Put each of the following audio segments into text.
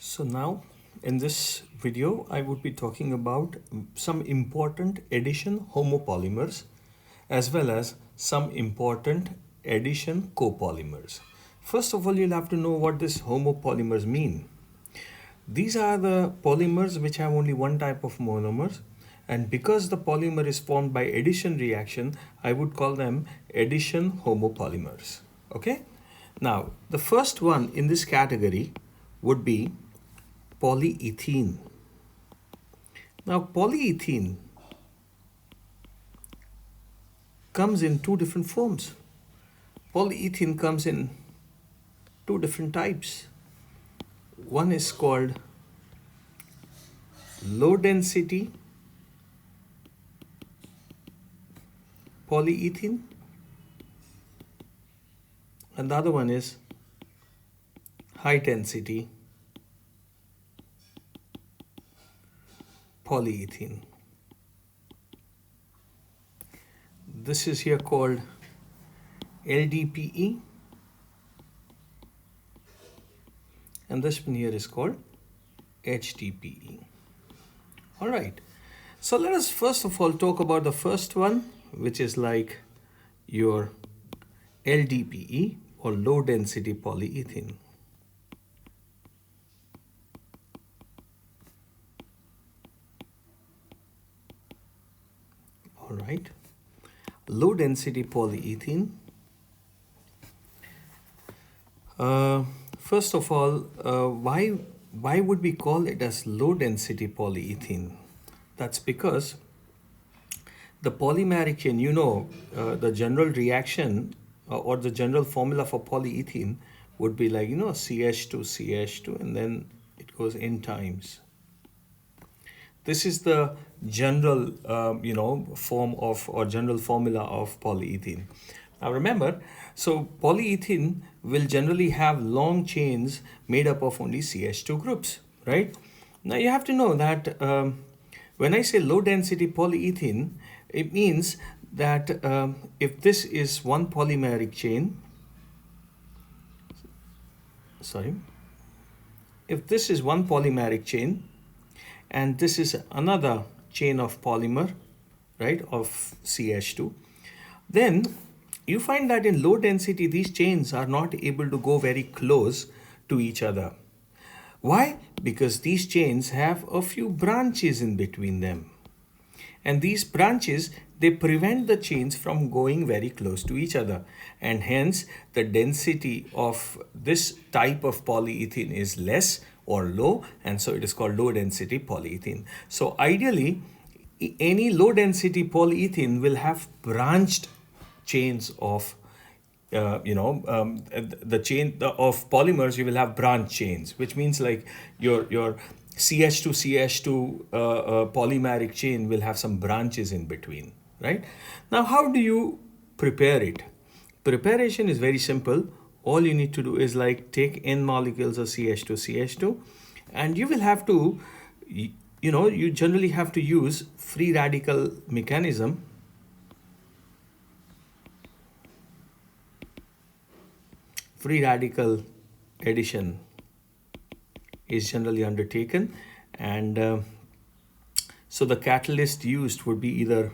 So now in this video, I would be talking about some important addition homopolymers as well as some important addition copolymers. First of all, you'll have to know what this homopolymers mean. These are the polymers which have only one type of monomers, and because the polymer is formed by addition reaction, I would call them addition homopolymers. Okay? Now, the first one in this category would be polyethylene. Now, polyethylene comes in two different forms. Polyethylene comes in two different types. One is called low density polyethylene, and the other one is high density polyethylene. This is here called LDPE, and this one here is called HDPE. All right, so let us first of all talk about the first one, which is like your LDPE or low density polyethylene. All right, low density polyethylene. First of all, why would we call it as low density polyethylene? That's because the polymeric chain, the general reaction or the general formula for polyethylene would be like, CH2, CH2, and then it goes N times. This is the general, form of or general formula of polyethylene. Now remember, so polyethylene will generally have long chains made up of only CH2 groups, right? Now you have to know that when I say low density polyethylene, it means that if this is one polymeric chain, if this is one polymeric chain and this is another chain of polymer, right, of CH2, then you find that in low density, these chains are not able to go very close to each other. Why? Because these chains have a few branches in between them. And these branches, they prevent the chains from going very close to each other. And hence, the density of this type of polyethylene is less or low, and so it is called low density polyethylene. So ideally, any low density polyethylene will have branched chains of the chain of polymers. You will have branch chains, which means like your CH2 CH2 polymeric chain will have some branches in between, right? Now, how do you prepare it? Preparation is very simple. All you need to do is like take N molecules of CH2 CH2, and you will have to, you generally have to use free radical mechanism. Free radical addition is generally undertaken, and so the catalyst used would be either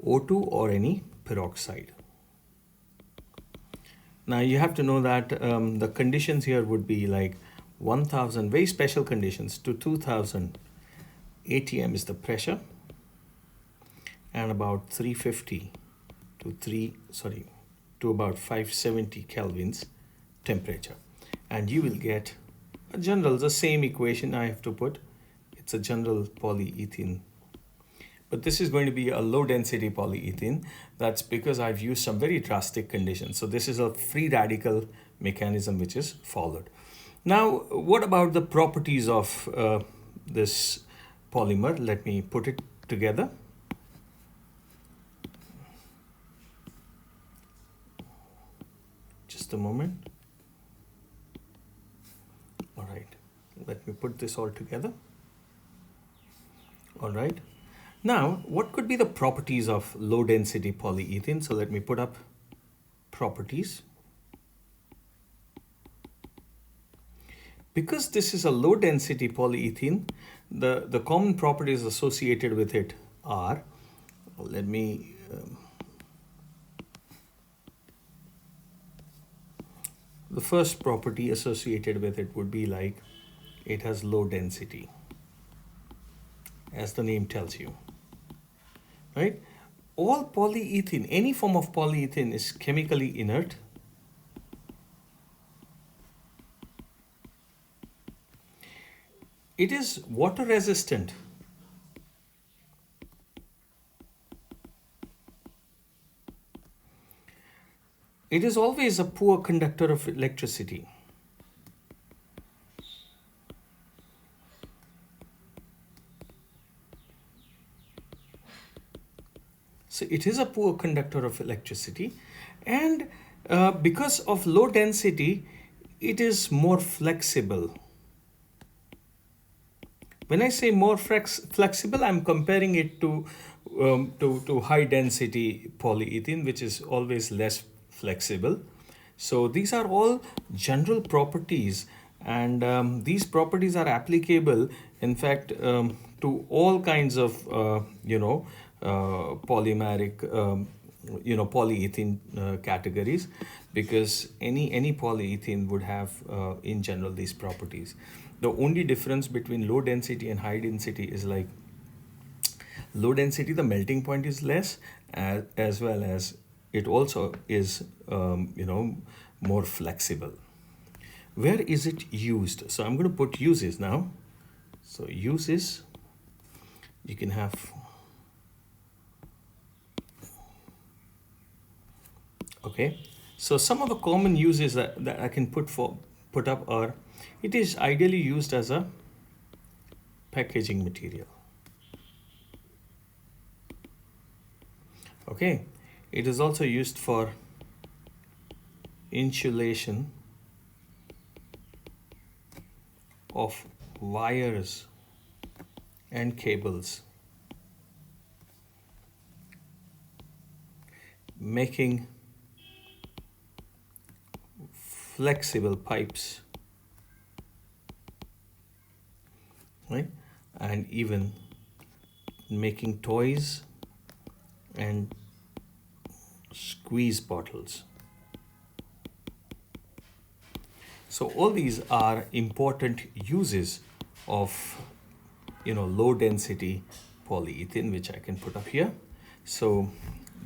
O2 or any peroxide. Now you have to know that the conditions here would be like 1000, very special conditions, to 2000 atm is the pressure, and about 350 to about 570 kelvins temperature, and you will get a general, the same equation I have to put. It's a general polyethylene, but this is going to be a low density polyethylene. That's because I've used some very drastic conditions. So this is a free radical mechanism which is followed. Now, what about the properties of this polymer? Let me put it together. Just a moment. All right, let me put this all together. All right, now what could be the properties of low density polyethylene? So let me put up properties. because this is a low density polyethylene, the common properties associated with it are, let me the first property associated with it would be like it has low density, as the name tells you, right? All polyethylene, any form of polyethylene is chemically inert. It is water resistant. It is always a poor conductor of electricity. So it is a poor conductor of electricity, and because of low density, it is more flexible. When I say more flexible, I'm comparing it to high density polyethylene, which is always less flexible. So these are all general properties, and these properties are applicable, in fact, to all kinds of polymeric polyethylene categories, because any polyethylene would have in general these properties. The only difference between low density and high density is like low density, the melting point is less, as well as it also is more flexible. Where is it used? So I'm going to put uses now. So uses, you can have okay. So some of the common uses that I can put up are, it is ideally used as a packaging material. Okay, it is also used for insulation of wires and cables, making flexible pipes, right? And even making toys and squeeze bottles. So all these are important uses of low density polyethylene, which I can put up here. So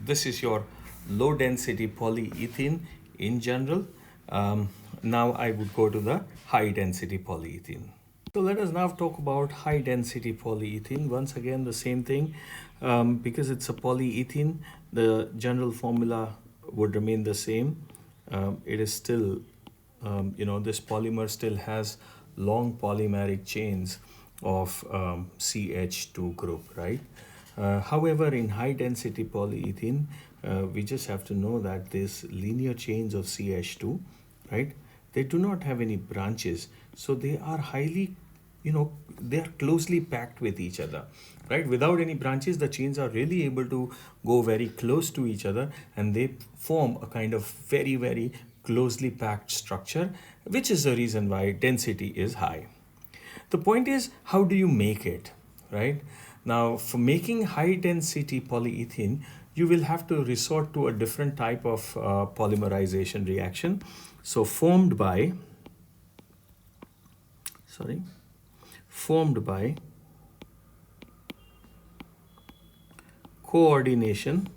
this is your low density polyethylene in general. Now I would go to the high density polyethylene. So let us now talk about high density polyethylene. Once again, the same thing, because it's a polyethylene, the general formula would remain the same. It is still, this polymer still has long polymeric chains of CH2 group, right? However, in high density polyethylene, we just have to know that these linear chains of CH2, right, they do not have any branches, so they are highly, they are closely packed with each other, right? Without any branches, the chains are really able to go very close to each other, and they form a kind of very, very closely packed structure, which is the reason why density is high. The point is, how do you make it, right? Now, for making high density polyethylene, you will have to resort to a different type of polymerization reaction. So formed by coordination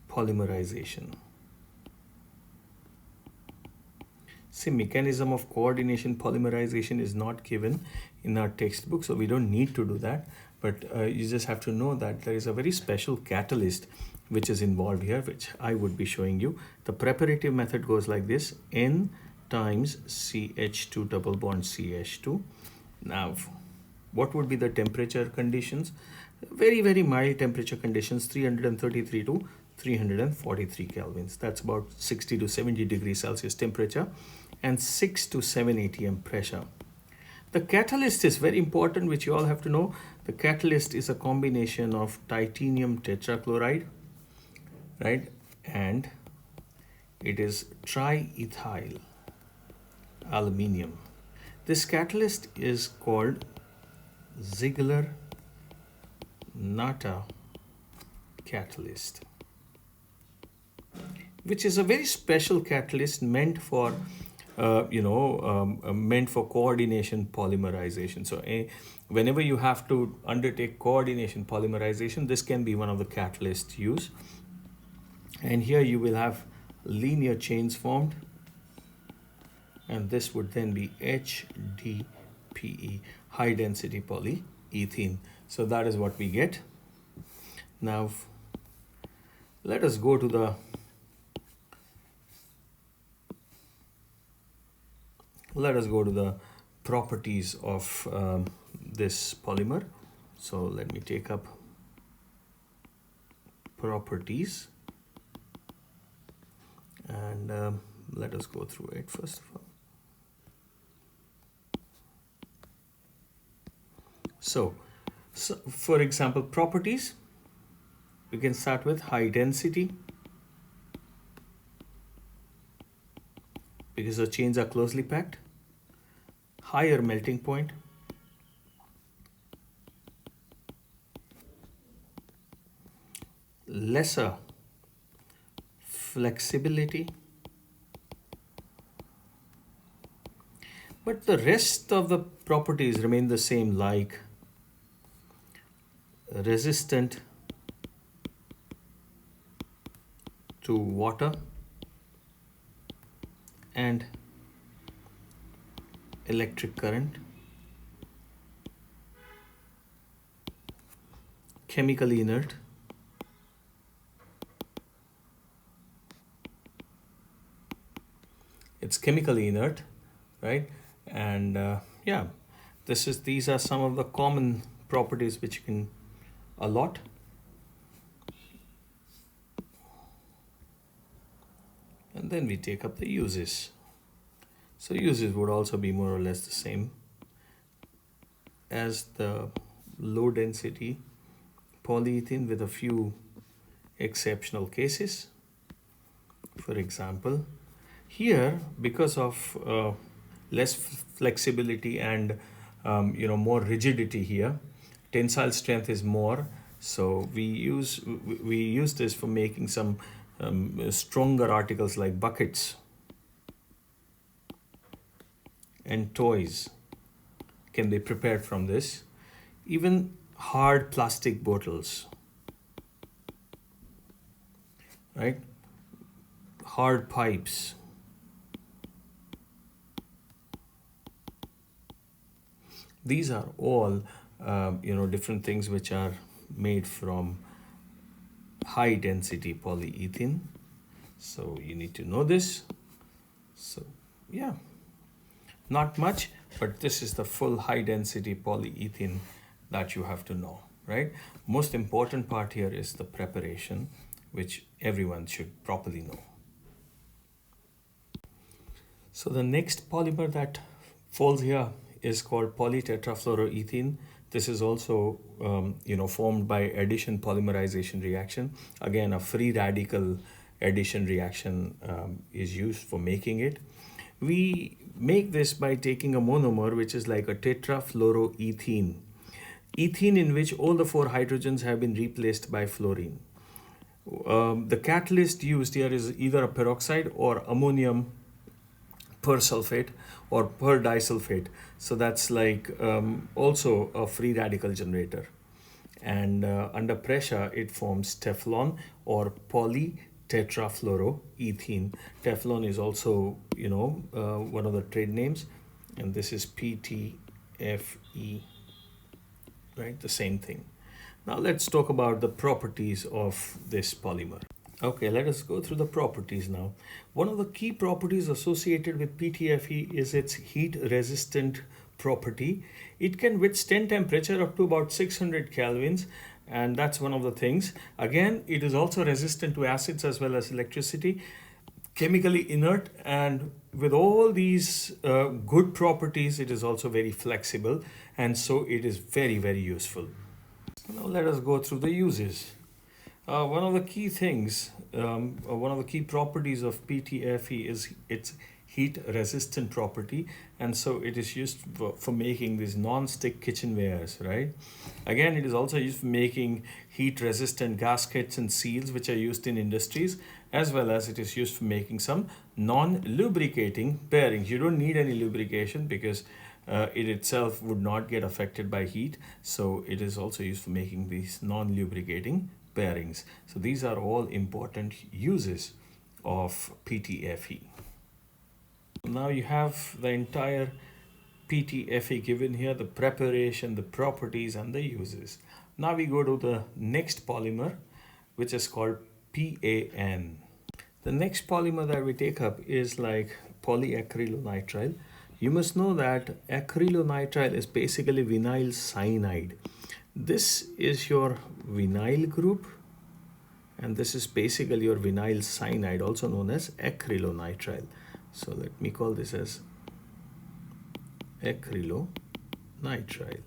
polymerization. See, mechanism of coordination polymerization is not given in our textbook, so we don't need to do that. But you just have to know that there is a very special catalyst which is involved here, which I would be showing you. The preparative method goes like this: N times CH2 double bond CH2. Now, what would be the temperature conditions? Very, very mild temperature conditions, 333 to 343 kelvins. That's about 60 to 70 degrees Celsius temperature, and 6 to 7 atm pressure. The catalyst is very important, which you all have to know. The catalyst is a combination of titanium tetrachloride, right, and It is triethyl aluminium. This catalyst is called Ziegler-Natta catalyst, which is a very special catalyst meant for meant for coordination polymerization. So whenever you have to undertake coordination polymerization, this can be one of the catalysts used. And here you will have linear chains formed, and this would then be HDPE, high density polyethylene. So that is what we get. Now let us go to the properties of this polymer. So let me take up properties, and let us go through it first of all. So for example, properties, we can start with high density, because the chains are closely packed. Higher melting point, lesser flexibility, but the rest of the properties remain the same, like resistant to water and electric current, chemically inert, it's chemically inert, right? And yeah, these are some of the common properties which you can allot. And then we take up the uses. So uses would also be more or less the same as the low density polyethylene, with a few exceptional cases. For example, here, because of less flexibility and more rigidity here, tensile strength is more, so we use this for making some stronger articles like buckets and toys can be prepared from this. Even hard plastic bottles, right? Hard pipes. These are all different things which are made from high density polyethylene. So you need to know this. So yeah, not much, but this is the full high density polyethylene that you have to know, right? Most important part here is the preparation, which everyone should properly know. So the next polymer that falls here is called polytetrafluoroethylene. This is also formed by addition polymerization reaction. Again, a free radical addition reaction is used for making it. We make this by taking a monomer, which is like a tetrafluoroethene, ethene in which all the 4 hydrogens have been replaced by fluorine. The catalyst used here is either a peroxide or ammonium persulfate or per disulfate. So that's like also a free radical generator. And under pressure, it forms Teflon or polytetrafluoroethylene. Teflon is also, one of the trade names, and this is PTFE, right? The same thing. Now let's talk about the properties of this polymer. Okay, let us go through the properties now. One of the key properties associated with PTFE is its heat resistant property. It can withstand temperature up to about 600 kelvins, and that's one of the things. Again, it is also resistant to acids as well as electricity, chemically inert, and with all these good properties, it is also very flexible, and so it is very, very useful. Now let us go through the uses. One of the key things, one of the key properties of PTFE is its heat resistant property, and so it is used for making these non-stick kitchenwares, right? Again, it is also used for making heat resistant gaskets and seals, which are used in industries, as well as it is used for making some non-lubricating bearings. You don't need any lubrication because it itself would not get affected by heat, so it is also used for making these non-lubricating bearings. So these are all important uses of PTFE. Now you have the entire PTFE given here, the preparation, the properties, and the uses. Now we go to the next polymer, which is called PAN. The next polymer that we take up is like polyacryl nitrile. You must know that acrylonitrile is basically vinyl cyanide. This is your vinyl group, and this is basically your vinyl cyanide, also known as acrylonitrile. So let me call this as acrylonitrile.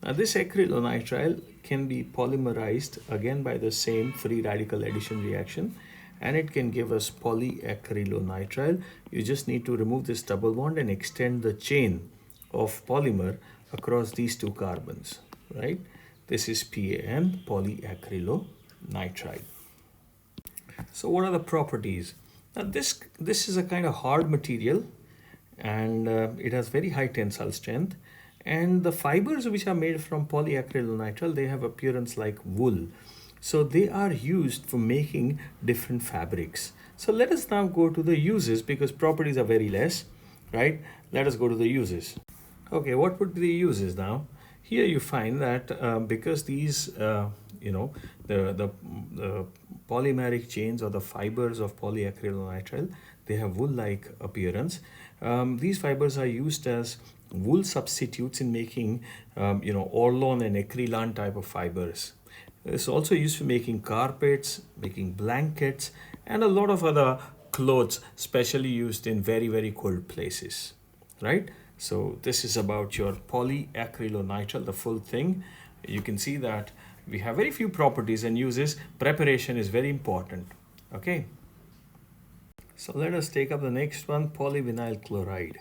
Now this acrylonitrile can be polymerized again by the same free radical addition reaction, and it can give us polyacrylonitrile. You just need to remove this double bond and extend the chain of polymer across these two carbons, right? This is PAN, polyacrylonitrile. So what are the properties? Now this is a kind of hard material, and it has very high tensile strength, and the fibers which are made from polyacrylonitrile, they have appearance like wool. So they are used for making different fabrics. So let us now go to the uses, because properties are very less, right? Let us go to the uses. Okay, what would be the uses now? Here you find that because these, the polymeric chains or the fibers of polyacrylonitrile, they have wool-like appearance. These fibers are used as wool substitutes in making, Orlon and Acrylan type of fibers. It's also used for making carpets, making blankets, and a lot of other clothes, specially used in very, very cold places, right? So this is about your polyacrylonitrile, the full thing. You can see that we have very few properties and uses. Preparation is very important, okay? So let us take up the next one, polyvinyl chloride.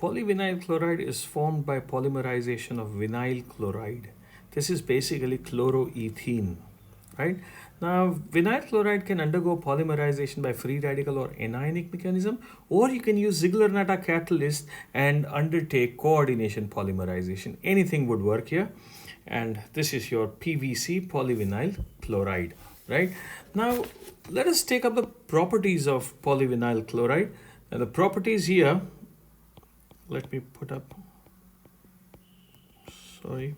Polyvinyl chloride is formed by polymerization of vinyl chloride. This is basically chloroethene, right? Now, vinyl chloride can undergo polymerization by free radical or anionic mechanism, or you can use Ziegler-Natta catalyst and undertake coordination polymerization. Anything would work here. And this is your PVC, polyvinyl chloride, right? Now, let us take up the properties of polyvinyl chloride. And the properties here, let me put up, sorry.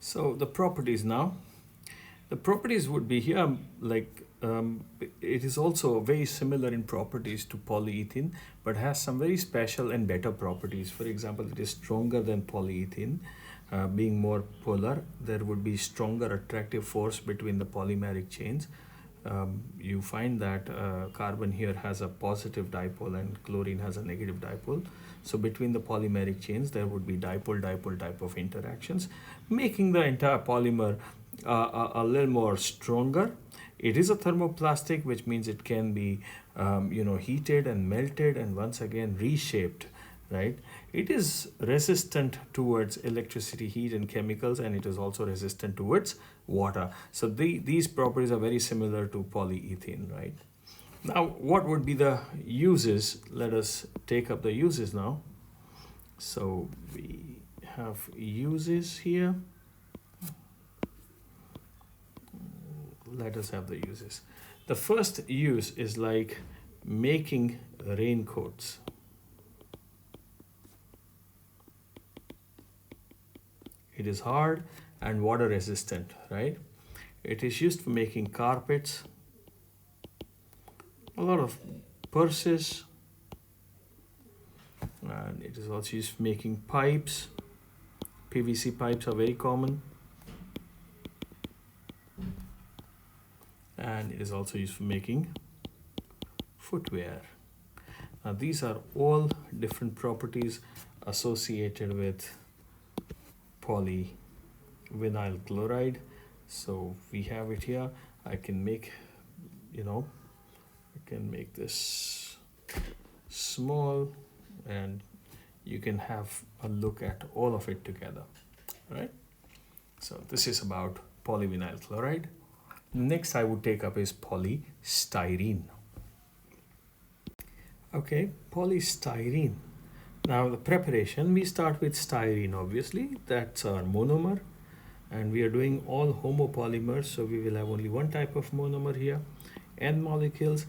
So the properties now, the properties would be here it is also very similar in properties to polyethylene, but has some very special and better properties. For example, it is stronger than polyethylene, being more polar. There would be stronger attractive force between the polymeric chains. You find that carbon here has a positive dipole and chlorine has a negative dipole. So between the polymeric chains, there would be dipole-dipole type of interactions, making the entire polymer a little more stronger. It is a thermoplastic, which means it can be, heated and melted and once again reshaped, right? It is resistant towards electricity, heat, and chemicals, and it is also resistant towards water. So these properties are very similar to polyethylene, right? Now, what would be the uses? Let us take up the uses now. So we have uses here. Let us have the uses. The first use is like making raincoats. It is hard and water resistant, right? It is used for making carpets, a lot of purses, and it is also used for making pipes. PVC pipes are very common. And it is also used for making footwear. Now these are all different properties associated with polyvinyl chloride. So we have it here. I can make, I can make this small, and you can have a look at all of it together, right? So this is about polyvinyl chloride. Next I would take up is polystyrene. Okay, polystyrene. Now the preparation, we start with styrene, obviously. That's our monomer. And we are doing all homopolymers, so we will have only one type of monomer here. N molecules.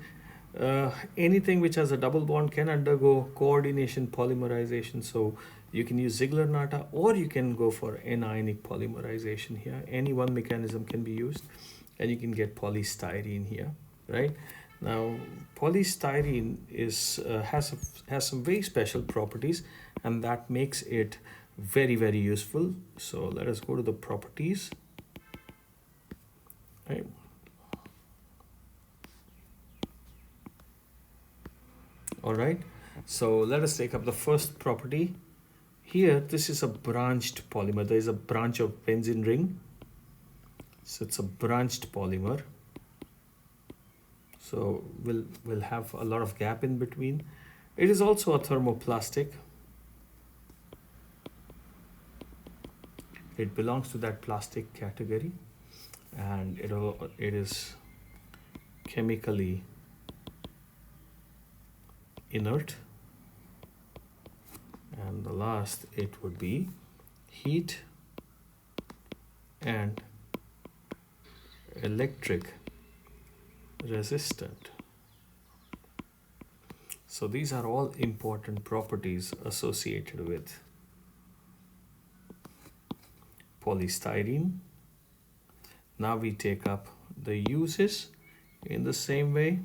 Anything which has a double bond can undergo coordination polymerization. So you can use Ziegler-Natta, or you can go for anionic polymerization here. Any one mechanism can be used, and you can get polystyrene here, right? Now, polystyrene has some very special properties, and that makes it very, very useful. So let us go to the properties, right? All right, so let us take up the first property. Here, this is a branched polymer. There is a branch of benzene ring. So it's a branched polymer. So we'll have a lot of gap in between. It is also a thermoplastic. It belongs to that plastic category, and it is chemically inert. And the last, it would be heat and electric resistant. So these are all important properties associated with polystyrene. Now we take up the uses in the same way.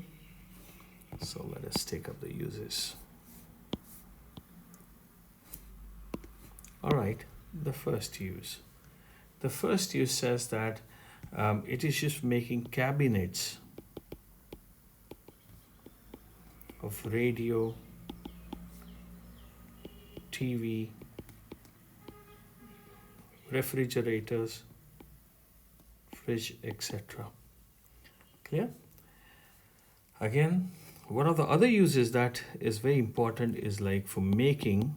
So let us take up the uses. All right, the first use. The first use says that it is just making cabinets of radio, TV, refrigerators, fridge, etc. Clear? Again, one of the other uses that is very important is like for making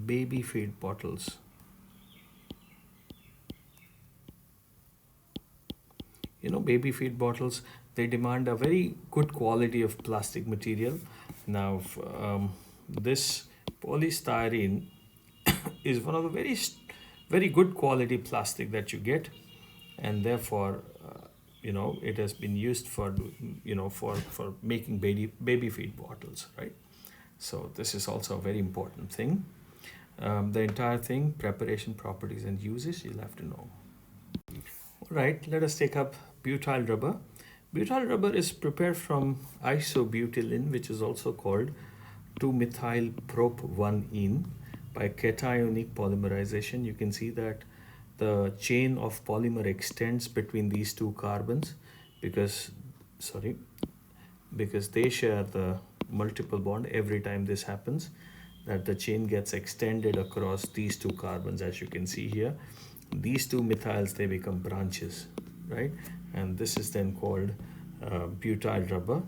baby feed bottles. You know, baby feed bottles, they demand a very good quality of plastic material. Now, this polystyrene is one of the very good quality plastic that you get, and therefore, it has been used for, for making baby feed bottles, right? So this is also a very important thing. The entire thing, preparation, properties, and uses, you'll have to know. All right, let us take up butyl rubber. Butyl rubber is prepared from isobutylene, which is also called 2-methyl-prop-1-ene by cationic polymerization. You can see that the chain of polymer extends between these two carbons because they share the multiple bond. Every time this happens, that the chain gets extended across these two carbons. As you can see here, these two methyls, they become branches, right? And this is then called butyl rubber.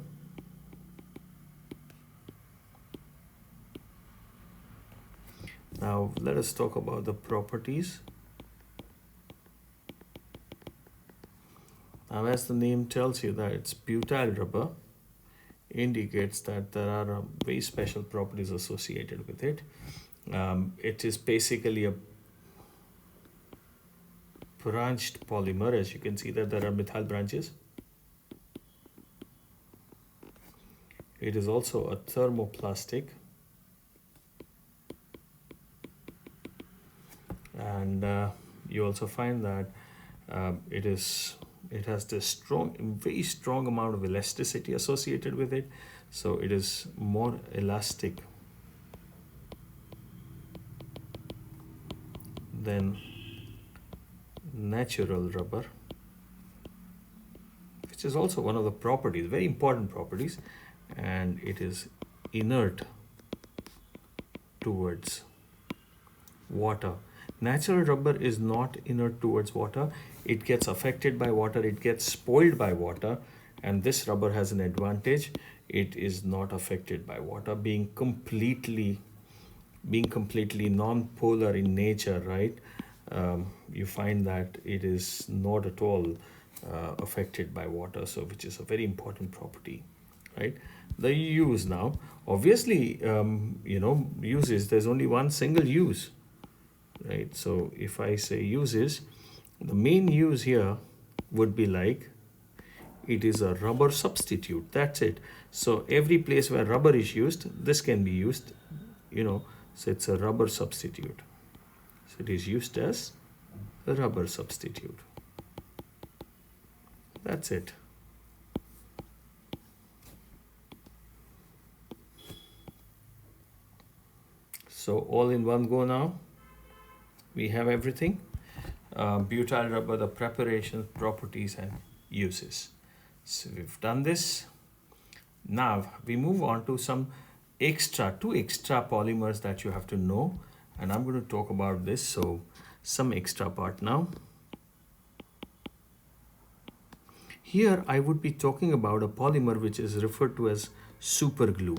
Now let us talk about the properties. Now, as the name tells you that it's butyl rubber, indicates that there are very special properties associated with it. It is basically a branched polymer. As you can see that there are methyl branches. It is also a thermoplastic, and you also find that it has this very strong amount of elasticity associated with it. So it is more elastic than natural rubber, which is also one of the properties, very important properties, and it is inert towards water. Natural rubber is not inert towards water. It gets affected by water, it gets spoiled by water, and this rubber has an advantage. It is not affected by water, being completely non-polar in nature, right? You find that it is not at all affected by water, so which is a very important property, right? The use now, obviously, uses, there's only one single use, right? So if I say uses, the main use here would be like it is a rubber substitute. That's it. So every place where rubber is used, this can be used, so it's a rubber substitute. So it is used as a rubber substitute. That's it. So all in one go now. We have everything. Butyl rubber, the preparation, properties, and uses. So we've done this. Now we move on to two extra polymers that you have to know, and I'm going to talk about this. So some extra part now. Here I would be talking about a polymer which is referred to as super glue.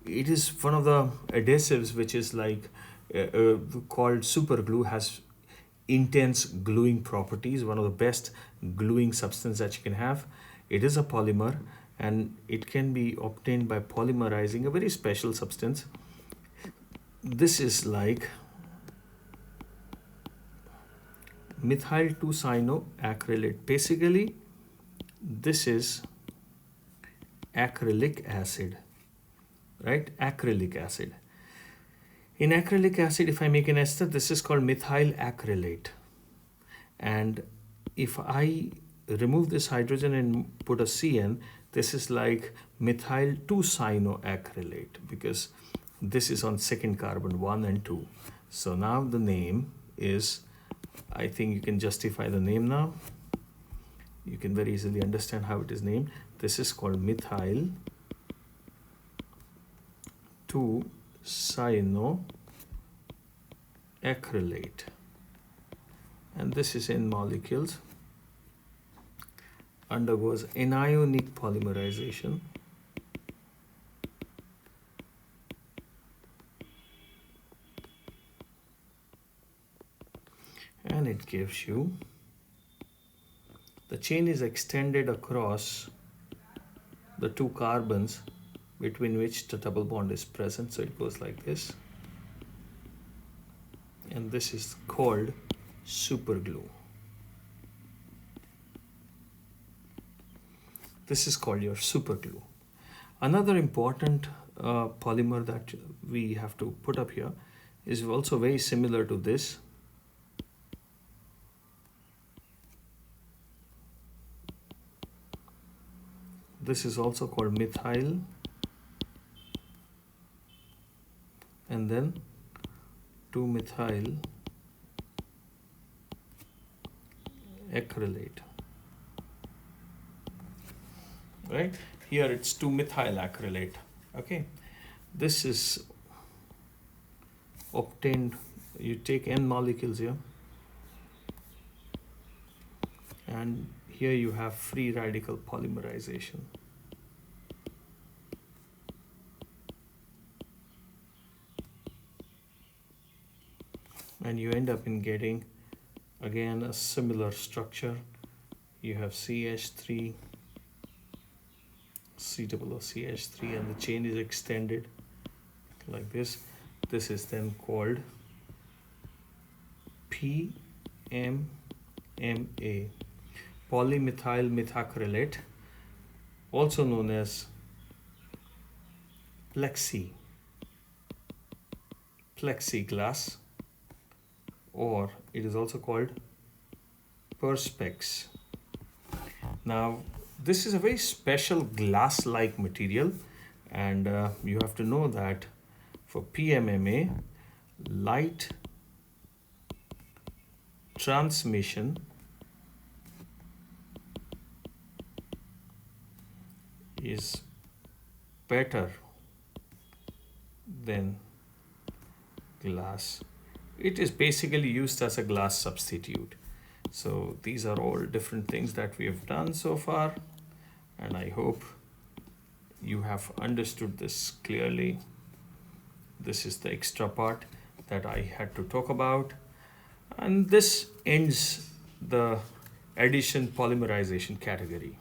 It is one of the adhesives which is like called super glue, has intense gluing properties, one of the best gluing substance that you can have. It is a polymer and it can be obtained by polymerizing a very special substance. This is like methyl 2-cyanoacrylate. Basically, this is acrylic acid, right? Acrylic acid. In acrylic acid, if I make an ester, this is called methyl acrylate. And if I remove this hydrogen and put a CN, this is like methyl 2-cyanoacrylate, because this is on second carbon, 1 and 2. So now the name is, I think you can justify the name now. You can very easily understand how it is named. This is called methyl 2-cyanoacrylate. And this is in molecules, undergoes anionic polymerization. And it gives you, the chain is extended across the two carbons between which the double bond is present. So it goes like this. And this is called super glue. This is called your super glue. Another important polymer that we have to put up here is also very similar to this. This is also called methyl, and then 2-methyl acrylate. Right? Here it's 2-methyl acrylate. Okay. This is obtained, you take N molecules here, and here you have free radical polymerization. And you end up in getting again a similar structure. You have CH3, COOCH3, and the chain is extended like this. This is then called PMMA, polymethyl methacrylate, also known as plexiglass, or it is also called perspex. Now this is a very special glass-like material, and you have to know that for PMMA, light transmission is better than glass it is basically used as a glass substitute. So these are all different things that we have done so far, and I hope you have understood this clearly. This is the extra part that I had to talk about, and this ends the addition polymerization category.